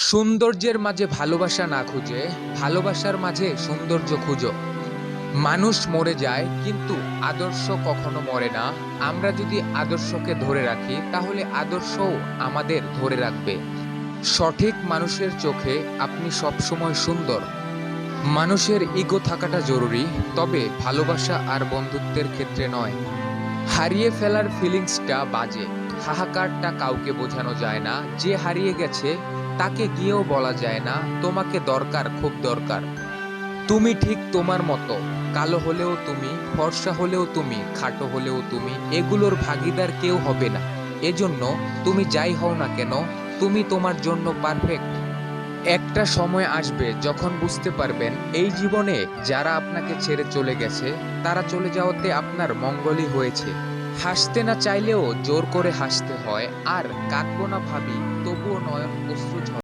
সৌন্দর্যের মাঝে ভালোবাসা না খুঁজে ভালোবাসার মাঝে সৌন্দর্য খুঁজো। মানুষ মরে যায় কিন্তু আদর্শ কখনো মরে না। আমরা যদি আদর্শকে ধরে রাখি তাহলে আদর্শও আমাদের ধরে রাখবে। সঠিক মানুষের চোখে আপনি সবসময় সুন্দর। মানুষের ইগো থাকাটা জরুরি, তবে ভালোবাসা আর বন্ধুত্বের ক্ষেত্রে নয়। হারিয়ে ফেলার ফিলিংসটা বাজে, হাহাকারটা কাউকে বোঝানো যায় না। যে হারিয়ে গেছে তাকে গিয়েও বলা যায় না তোমাকে দরকার, খুব দরকার। তুমি ঠিক তোমার মতো, কালো হলেও তুমি, ফর্সা হলেও তুমি, খাটো হলেও তুমি, এগুলোর ভাগিদার কেউ হবে না। এজন্য তুমি যাই হও না কেন, তুমি তোমার জন্য পারফেক্ট। একটা সময় আসবে যখন বুঝতে পারবেন এই জীবনে যারা আপনাকে ছেড়ে চলে গেছে তারা চলে যাওয়াতে আপনার মঙ্গলই হয়েছে। হাসতে না চাইলেও জোর করে হাসতে হয়, আর কাঁদবো না ভাবি তবুও নয়ন অশ্রু ঝরে।